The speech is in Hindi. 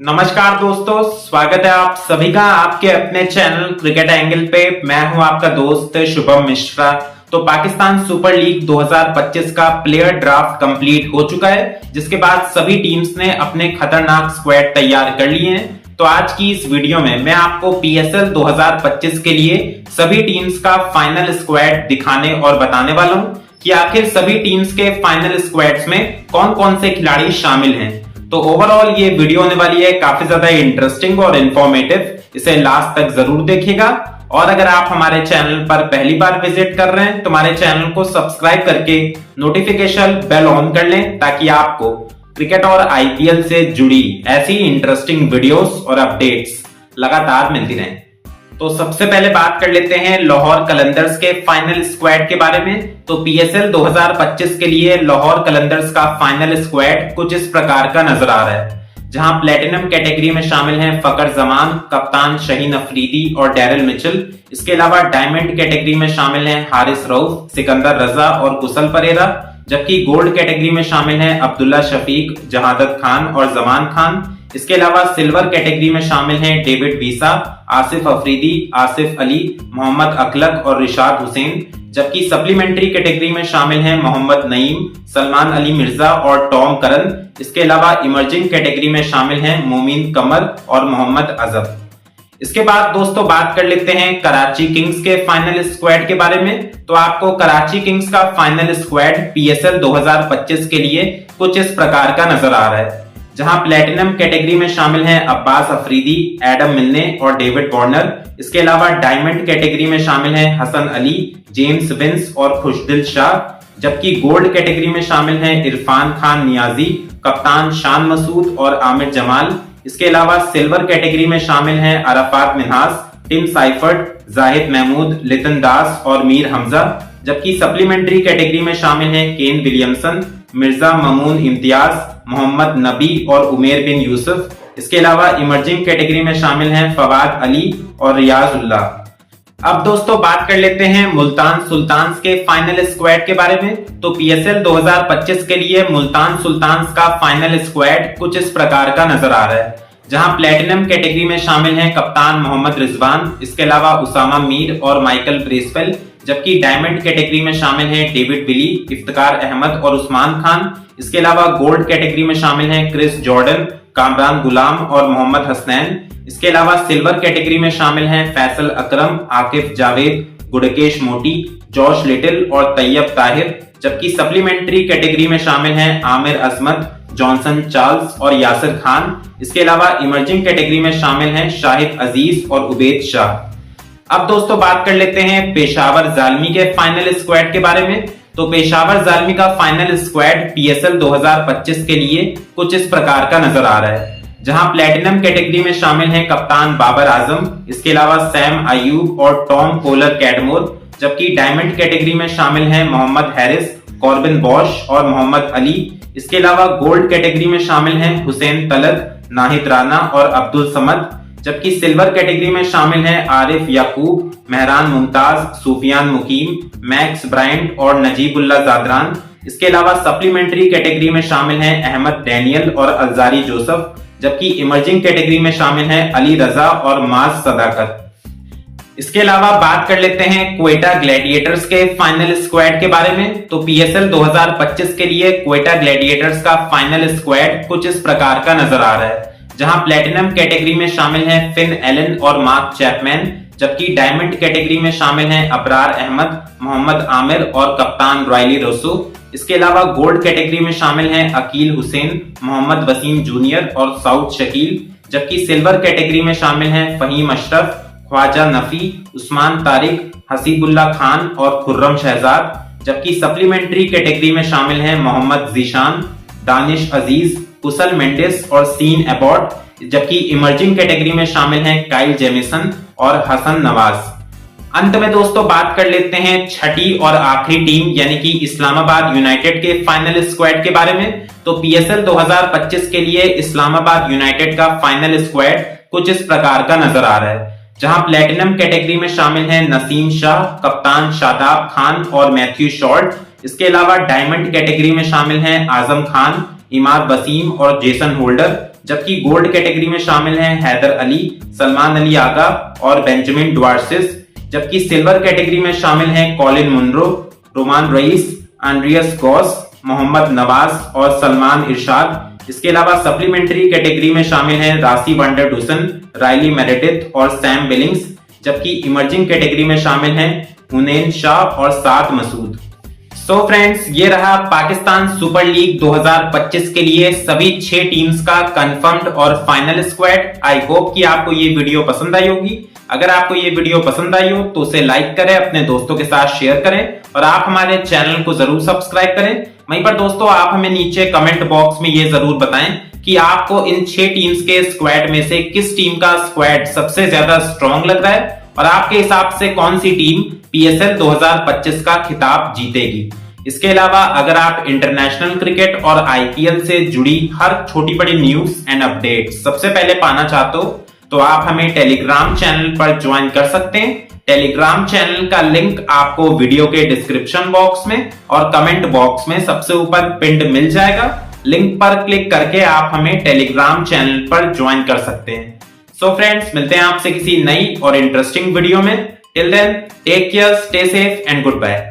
नमस्कार दोस्तों, स्वागत है आप सभी का आपके अपने चैनल क्रिकेट एंगल पे। मैं हूं आपका दोस्त शुभम मिश्रा। तो पाकिस्तान सुपर लीग 2025 का प्लेयर ड्राफ्ट कंप्लीट हो चुका है, जिसके बाद सभी टीम्स ने अपने खतरनाक स्क्वाड तैयार कर लिए हैं। तो आज की इस वीडियो में मैं आपको पीएसएल 2025 के लिए सभी टीम्स का फाइनल स्क्वाड दिखाने और बताने वाला हूं कि आखिर सभी टीम्स के फाइनल स्क्वाड्स में कौन कौन से खिलाड़ी शामिल हैं। तो ओवरऑल ये वीडियो होने वाली है काफी ज्यादा इंटरेस्टिंग और इंफॉर्मेटिव, इसे लास्ट तक जरूर देखिएगा। और अगर आप हमारे चैनल पर पहली बार विजिट कर रहे हैं तो हमारे चैनल को सब्सक्राइब करके नोटिफिकेशन बेल ऑन कर लें, ताकि आपको क्रिकेट और आईपीएल से जुड़ी ऐसी इंटरेस्टिंग वीडियोस और अपडेट्स लगातार मिलती रहें। तो सबसे पहले बात कर लेते हैं लाहौर कलंदर्स के फाइनल स्क्वाड के बारे में। तो पीएसएल 2025 के लिए लाहौर कलंदर्स का फाइनल स्क्वाड कुछ इस प्रकार का नजर आ रहा है, जहां प्लेटिनम कैटेगरी में शामिल हैं फकर जमान, कप्तान शहीन अफरीदी और डैरिल मिचेल। इसके अलावा डायमंड कैटेगरी में शामिल हैं हारिस रऊफ, सिकंदर रजा और कुशल परेरा। जबकि गोल्ड कैटेगरी में शामिल हैं अब्दुल्ला शफीक, जहादत खान और जमान खान। इसके अलावा सिल्वर कैटेगरी में शामिल हैं डेविड वीसा, आसिफ अफरीदी, आसिफ अली, मोहम्मद अखलक और रिशाद हुसैन। जबकि सप्लीमेंट्री कैटेगरी में शामिल हैं मोहम्मद नईम, सलमान अली मिर्जा और टॉम करन। इसके अलावा इमर्जिंग कैटेगरी में शामिल हैं मोमिन कमर और मोहम्मद अजब। इसके बाद दोस्तों बात कर लेते हैं कराची किंग्स के फाइनल स्क्वाड के बारे में। तो आपको कराची किंग्स का फाइनल स्क्वाड पीएसएल 2025 के लिए कुछ इस प्रकार का नजर आ रहा है, जहां प्लेटिनम कैटेगरी में शामिल हैं अब्बास अफरीदी, एडम मिलने और डेविड वार्नर। इसके अलावा डायमंड कैटेगरी में शामिल हैं हसन अली, जेम्स विंस और खुशदिल शाह। जबकि गोल्ड कैटेगरी में शामिल हैं इरफान खान नियाजी, कप्तान शान मसूद और आमिर जमाल। इसके अलावा सिल्वर कैटेगरी में शामिल हैं अरफात मिन्हास, टिम साइफर्ट, जाहिद महमूद, लितन दास और मीर हमजा। जबकि सप्लीमेंट्री कैटेगरी में शामिल हैं केन विलियमसन, मिर्जा ममून इम्तियाज, मोहम्मद नबी और उमेर बिन यूसुफ। इसके अलावा इमर्जिंग कैटेगरी में शामिल हैं फवाद अली और रियाज उल्लाह। अब दोस्तों बात कर लेते हैं मुल्तान सुल्तान्स के फाइनल स्क्वाड के बारे में। तो पीएसएल 2025 के लिए मुल्तान सुल्तान्स का फाइनल स्क्वाड कुछ इस प्रकार का नजर आ रहा है, जहां प्लेटिनम कैटेगरी में शामिल हैं कप्तान मोहम्मद रिजवान। इसके अलावा उसामा मीर और माइकल ब्रेसवेल। जबकि डायमंड कैटेगरी में शामिल हैं डेविड बिली, इफ्तिकार अहमद और उस्मान खान। इसके अलावा गोल्ड कैटेगरी में शामिल हैं क्रिस जॉर्डन, कामरान गुलाम और मोहम्मद हसनैन। इसके अलावा सिल्वर कैटेगरी में शामिल हैं फैसल अकरम, आकिफ जावेद, गुडकेश मोटी, जॉश लिटिल और तैयब ताहिर। जबकि सप्लीमेंट्री कैटेगरी में शामिल हैं आमिर अजमत, जॉनसन चार्ल्स और यासिर खान। इसके अलावा इमर्जिंग कैटेगरी में शामिल हैं शाहिद अजीज और उबैद शाह। अब दोस्तों बात कर लेते हैं पेशावर जालमी के फाइनल स्क्वाड के बारे में। तो पेशावर जालमी का फाइनल स्क्वाड पीएसएल 2025 के लिए कुछ इस प्रकार का नजर आ रहा है, जहां प्लेटिनम कैटेगरी में शामिल हैं कप्तान बाबर आजम। इसके अलावा सैम अयूब और टॉम कोलर कैडमोर। जबकि डायमंड कैटेगरी में शामिल हैं मोहम्मद हैरिस, कॉर्बिन बॉश और मोहम्मद अली। इसके अलावा गोल्ड कैटेगरी में शामिल हैं हुसैन तलत, नाहिद राना और अब्दुल समद। जबकि सिल्वर कैटेगरी में शामिल हैं आरिफ याकूब, मेहरान मुमताज, सूफियान मुकीम, मैक्स ब्रायंट और नजीबुल्ला जादरान। इसके अलावा सप्लीमेंट्री कैटेगरी में शामिल हैं अहमद डैनियल और अलजारी जोसफ। जबकि इमर्जिंग कैटेगरी में शामिल हैं अली रजा और माज सदाकत। इसके अलावा बात कर लेते हैं क्वेटा ग्लैडिएटर्स के फाइनल स्क्वाड के बारे में। तो पीएसएल 2025 के लिए क्वेटा ग्लैडिएटर्स का फाइनल स्क्वाड कुछ इस प्रकार का नजर आ रहा है, जहां प्लेटिनम कैटेगरी में शामिल हैं फिन एलन और मार्क चैपमैन। जबकि डायमंड कैटेगरी में शामिल हैं अबरार अहमद, मोहम्मद आमिर और कप्तान रॉयली रोसो। इसके अलावा गोल्ड कैटेगरी में शामिल हैं अकील हुसैन, मोहम्मद वसीम जूनियर और साउद शकील। जबकि सिल्वर कैटेगरी में शामिल हैं फहीम अशरफ, ख्वाजा नफी, उस्मान तारिक, हसीबुल्ला खान और खुर्रम शहजाद। जबकि सप्लीमेंट्री कैटेगरी में शामिल हैं मोहम्मद जीशान, दानिश अजीज, कुशल मेंडिस और सीन एबॉट। जबकि इमर्जिंग कैटेगरी में शामिल हैं काइल जेमिसन और हसन नवाज। अंत में दोस्तों बात कर लेते हैं छठी और आखिरी टीम यानी कि इस्लामाबाद यूनाइटेड के फाइनल स्क्वाड के बारे में। तो पीएसएल 2025 के लिए इस्लामाबाद यूनाइटेड का फाइनल स्क्वाड कुछ इस प्रकार का नजर आ रहा है, जहां प्लेटिनम कैटेगरी में शामिल हैं नसीम शाह, कप्तान शादाब खान और मैथ्यू शॉर्ट। इसके अलावा डायमंड कैटेगरी में शामिल हैं आजम खान, इमाद वसीम और जेसन होल्डर। जबकि गोल्ड कैटेगरी में शामिल हैं हैदर अली, सलमान अली आगा और बेंजामिन ड्वार्सिस। जबकि सिल्वर कैटेगरी में शामिल हैं Colin Munro, Roman rice, Andreas Gauss, Mohammad Nawaz और सलमान इरशाद। इसके अलावा सप्लीमेंट्री कैटेगरी में शामिल हैं रासी वंडर डुसन, राइली मेरेडिथ और सैम बिलिंग्स। जबकि इमर्जिंग कैटेगरी में शामिल हैं हुनैन शाह और साद मसूद। सो फ्रेंड्स, ये रहा पाकिस्तान सुपर लीग 2025 के लिए सभी 6 टीम्स का कंफर्म्ड और फाइनल स्क्वाड। आई होप कि आपको ये वीडियो पसंद आई होगी। अगर आपको ये वीडियो पसंद आई हो तो उसे लाइक करें, अपने दोस्तों के साथ शेयर करें और आप हमारे चैनल को जरूर सब्सक्राइब करें। वहीं पर दोस्तों, आप हमें नीचे कमेंट बॉक्स में ये जरूर बताएं कि आपको इन 6 टीम्स के स्क्वाड में से किस टीम का स्क्वाड सबसे ज्यादा स्ट्रॉन्ग लग रहा है और आपके हिसाब से कौन सी टीम पीएसएल 2025 का खिताब जीतेगी। इसके अलावा अगर आप इंटरनेशनल क्रिकेट और आईपीएल से जुड़ी हर छोटी बड़ी न्यूज एंड अपडेट सबसे पहले पाना चाहते हो तो आप हमें टेलीग्राम चैनल पर ज्वाइन कर सकते हैं। टेलीग्राम चैनल का लिंक आपको वीडियो के डिस्क्रिप्शन बॉक्स में और कमेंट बॉक्स में सबसे ऊपर पिंड मिल जाएगा। लिंक पर क्लिक करके आप हमें टेलीग्राम चैनल पर ज्वाइन कर सकते हैं। सो फ्रेंड्स, मिलते हैं आपसे किसी नई और इंटरेस्टिंग वीडियो में। Till then, take care, stay safe and good bye.